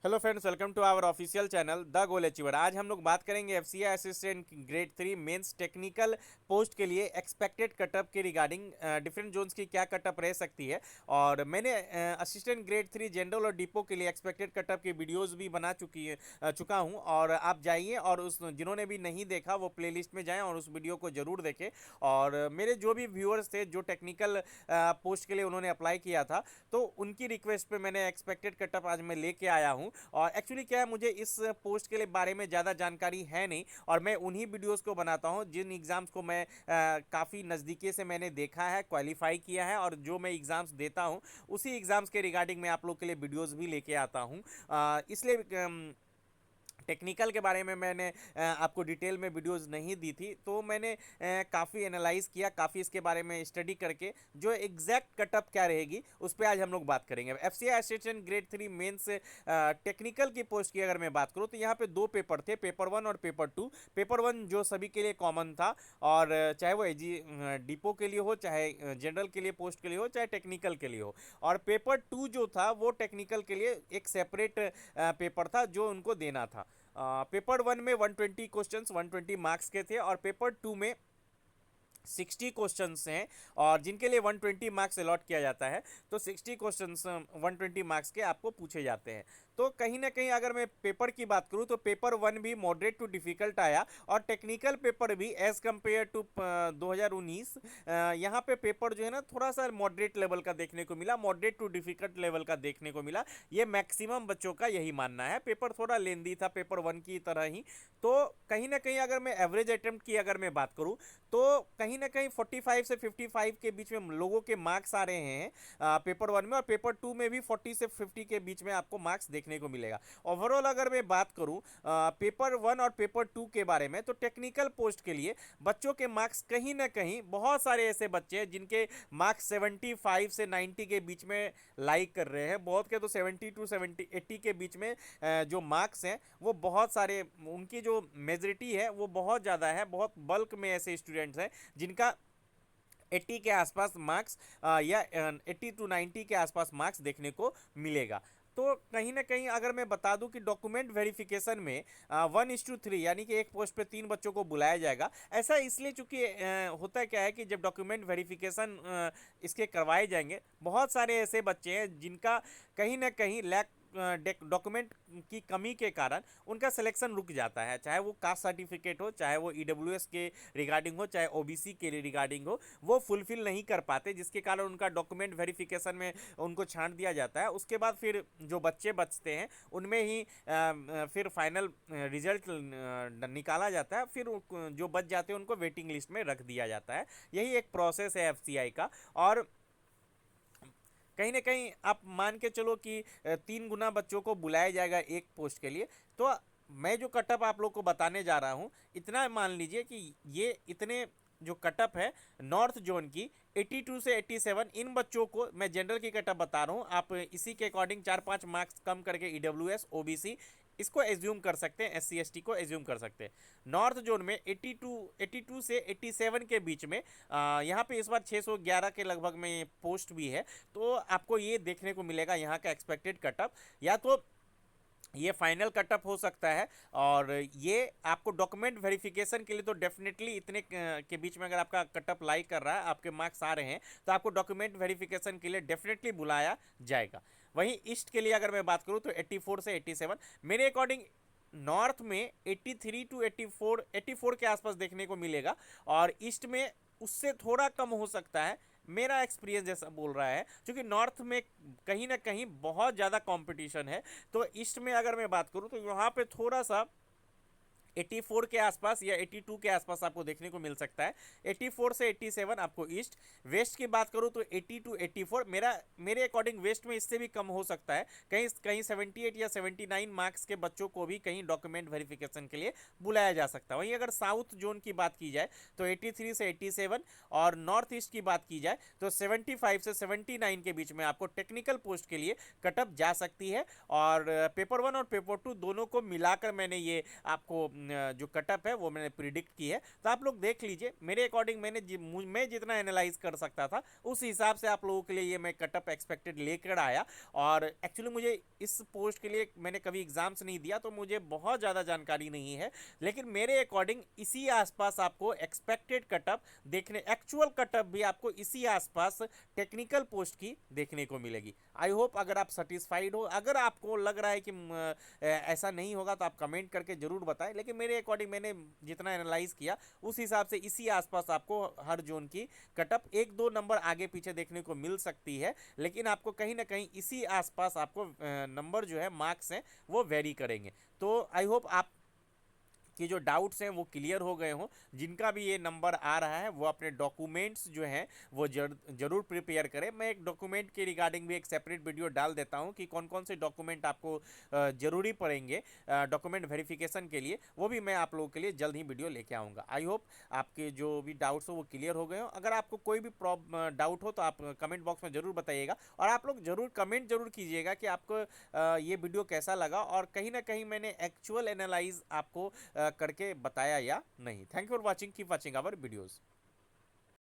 Hello friends, welcome to our official channel the goal achiever. आज हम लोग बात करेंगे FCI assistant grade 3 mains technical post के लिए एक्सपेक्टेड कटअप के रिगार्डिंग डिफरेंट जोन्स की क्या कटअप रह सकती है। और मैंने असिस्टेंट ग्रेड 3 जनरल और डिपो के लिए एक्सपेक्टेड कटअप की वीडियोस भी बना चुका हूं। और आप जाइए और उस जिन्होंने भी नहीं देखा वो प्लेलिस्ट में जाएं और उस वीडियो को ज़रूर देखें। और मेरे जो भी व्यूअर्स थे जो टेक्निकल पोस्ट के लिए उन्होंने अप्लाई किया था, तो उनकी रिक्वेस्ट पे मैंने एक्सपेक्टेड कटअप आज मैं लेके आया हूँ। और एक्चुअली क्या है, मुझे इस पोस्ट के लिए बारे में ज़्यादा जानकारी है नहीं, और मैं उन्हीं वीडियोस को बनाता हूँ जिन एग्ज़ाम्स को मैं काफ़ी नज़दीकी से मैंने देखा है, क्वालिफाई किया है, और जो मैं एग्ज़ाम्स देता हूँ उसी एग्ज़ाम्स के रिगार्डिंग मैं आप लोग के लिए वीडियोस भी लेके आता हूँ। इसलिए टेक्निकल के बारे में मैंने आपको डिटेल में वीडियोस नहीं दी थी, तो मैंने काफ़ी एनालाइज किया, काफ़ी इसके बारे में स्टडी करके जो एग्जैक्ट कटअप क्या रहेगी उस पर आज हम लोग बात करेंगे। FCI assistant grade 3 mains technical की पोस्ट की अगर मैं बात करूँ तो यहाँ पे दो पेपर थे, पेपर 1 और पेपर 2। पेपर 1 जो सभी के लिए कॉमन था, और चाहे वो एजी डिपो के लिए हो, चाहे जनरल के लिए पोस्ट के लिए हो, चाहे टेक्निकल के लिए हो। और पेपर 2 जो था वो टेक्निकल के लिए एक सेपरेट पेपर था जो उनको देना था। पेपर 1 में 120 क्वेश्चंस 120 मार्क्स के थे, और पेपर 2 में 60 क्वेश्चंस हैं, और जिनके लिए 120 मार्क्स अलॉट किया जाता है। तो 60 क्वेश्चंस 120 मार्क्स के आपको पूछे जाते हैं। तो कहीं ना कहीं अगर मैं पेपर की बात करूं तो पेपर 1 भी मॉडरेट टू डिफ़िकल्ट आया, और टेक्निकल पेपर भी एज़ कम्पेयर टू 2019 यहाँ पे पेपर जो है ना थोड़ा सा मॉडरेट लेवल का देखने को मिला, मॉडरेट टू डिफ़िकल्ट लेवल का देखने को मिला। ये मैक्सिमम बच्चों का यही मानना है। पेपर थोड़ा लेंदी था पेपर 1 की तरह ही। तो कहीं ना कहीं अगर मैं एवरेज अटेम्प्ट की अगर मैं बात करूं तो कहीं ना कहीं 45 से 55 के बीच में लोगों के मार्क्स आ रहे हैं पेपर 1 में, और पेपर 2 में भी 40 से 50 के बीच में आपको मार्क्स देखने को मिलेगा। ओवरऑल अगर मैं बात करूं पेपर 1 और पेपर 2 के बारे में, तो टेक्निकल पोस्ट के लिए बच्चों के मार्क्स कहीं ना कहीं बहुत सारे ऐसे बच्चे हैं जिनके मार्क्स 75 से 90 के बीच में लाइक कर रहे हैं। बहुत के तो 70 टू 70 80 के बीच में जो मार्क्स हैं वो बहुत सारे, उनकी जो मेजोरिटी है वो बहुत ज़्यादा है। बहुत बल्क में ऐसे स्टूडेंट्स हैं जिनका 80 के आसपास मार्क्स या 80 टू 90 के आसपास मार्क्स देखने को मिलेगा। तो कहीं ना कहीं अगर मैं बता दूं कि डॉक्यूमेंट वेरिफिकेशन में 1:3 यानी कि एक पोस्ट पे 3 बच्चों को बुलाया जाएगा। ऐसा इसलिए चूंकि होता क्या है कि जब डॉक्यूमेंट वेरिफिकेशन इसके करवाए जाएंगे, बहुत सारे ऐसे बच्चे हैं जिनका कहीं ना कहीं लैक डॉक्यूमेंट की कमी के कारण उनका सिलेक्शन रुक जाता है। चाहे वो कास्ट सर्टिफिकेट हो, चाहे वो ईडब्ल्यूएस के रिगार्डिंग हो, चाहे ओबीसी के रिगार्डिंग हो, वो फुलफिल नहीं कर पाते, जिसके कारण उनका डॉक्यूमेंट वेरिफिकेशन में उनको छांट दिया जाता है। उसके बाद फिर जो बच्चे बचते हैं उनमें ही फिर फाइनल रिजल्ट निकाला जाता है। फिर जो बच जाते हैं उनको वेटिंग लिस्ट में रख दिया जाता है। यही एक प्रोसेस है एफसीआई का। और कहीं ना कहीं आप मान के चलो कि 3 गुना बच्चों को बुलाया जाएगा एक पोस्ट के लिए। तो मैं जो कटअप आप लोग को बताने जा रहा हूँ, इतना मान लीजिए कि ये इतने जो कटअप है नॉर्थ जोन की 82 से 87, इन बच्चों को मैं जनरल की कटअप बता रहा हूँ। आप इसी के अकॉर्डिंग 4-5 मार्क्स कम करके ईडब्ल्यूएस ओबीसी इसको एज्यूम कर सकते हैं, एससी एसटी को एज्यूम कर सकते हैं। नॉर्थ जोन में 82 से 87 के बीच में यहाँ पे इस बार 611 के लगभग में पोस्ट भी है। तो आपको ये देखने को मिलेगा यहाँ का एक्सपेक्टेड कटअप, या तो ये फाइनल कटअप हो सकता है। और ये आपको डॉक्यूमेंट वेरिफिकेशन के लिए तो डेफिनेटली इतने के बीच में अगर आपका कटअप लाई कर रहा है, आपके मार्क्स आ रहे हैं, तो आपको डॉक्यूमेंट वेरिफिकेशन के लिए डेफिनेटली बुलाया जाएगा। वहीं ईस्ट के लिए अगर मैं बात करूँ तो 84 से 87 मेरे अकॉर्डिंग नॉर्थ में 83 टू 84 के आसपास देखने को मिलेगा, और ईस्ट में उससे थोड़ा कम हो सकता है। मेरा एक्सपीरियंस जैसा बोल रहा है, क्योंकि नॉर्थ में कहीं ना कहीं बहुत ज़्यादा कंपटीशन है। तो ईस्ट में अगर मैं बात करूं तो यहाँ पे थोड़ा सा 84 के आसपास या 82 के आसपास आपको देखने को मिल सकता है। 84 से 87 आपको ईस्ट। वेस्ट की बात करूं तो 80 टू 84 मेरे अकॉर्डिंग वेस्ट में इससे भी कम हो सकता है। कहीं कहीं 78 या 79 मार्क्स के बच्चों को भी कहीं डॉक्यूमेंट वेरिफिकेशन के लिए बुलाया जा सकता है। वहीं अगर साउथ जोन की बात की जाए तो 83 से 87, और नॉर्थ ईस्ट की बात की जाए तो 75 से 79 के बीच में आपको टेक्निकल पोस्ट के लिए कटअप जा सकती है। और पेपर 1 और पेपर 2 दोनों को मिलाकर मैंने ये आपको जो कटअप है वो मैंने प्रिडिक्ट की है। तो आप लोग देख लीजिए, मेरे अकॉर्डिंग मैं जितना एनालाइज कर सकता था उस हिसाब से आप लोगों के लिए ये मैं कटअप एक्सपेक्टेड लेकर आया। और एक्चुअली मुझे इस पोस्ट के लिए मैंने कभी एग्जाम्स नहीं दिया, तो मुझे बहुत ज़्यादा जानकारी नहीं है, लेकिन मेरे अकॉर्डिंग इसी आसपास आपको एक्सपेक्टेड कटअप देखने, एक्चुअल कटअप भी आपको इसी आसपास टेक्निकल पोस्ट की देखने को मिलेगी। आई होप अगर आप सेटिस्फाइड हो, अगर आपको लग रहा है कि ऐसा नहीं होगा तो आप कमेंट करके जरूर बताएं, लेकिन मेरे अकॉर्डिंग मैंने जितना एनालाइज किया उस हिसाब से इसी आसपास आपको हर जोन की कटअप एक दो नंबर आगे पीछे देखने को मिल सकती है, लेकिन आपको कहीं ना कहीं इसी आसपास आपको नंबर जो है, मार्क्स हैं, वो वेरी करेंगे। तो आई होप आप कि जो डाउट्स हैं वो क्लियर हो गए हों। जिनका भी ये नंबर आ रहा है वो अपने डॉक्यूमेंट्स जो हैं वो जरूर प्रिपेयर करें। मैं एक डॉक्यूमेंट के रिगार्डिंग भी एक सेपरेट वीडियो डाल देता हूं कि कौन कौन से डॉक्यूमेंट आपको जरूरी पड़ेंगे डॉक्यूमेंट वेरिफिकेशन के लिए, वो भी मैं आप लोगों के लिए जल्द ही वीडियो लेके आऊँगा। आई होप आपके जो भी डाउट्स हो वो क्लियर हो गए हो। अगर आपको कोई भी डाउट हो तो आप कमेंट बॉक्स में ज़रूर बताइएगा, और आप लोग ज़रूर कमेंट जरूर कीजिएगा कि आपको ये वीडियो कैसा लगा, और कहीं ना कहीं मैंने एक्चुअल एनालाइज आपको करके बताया या नहीं। Thank you for watching, keep watching our videos.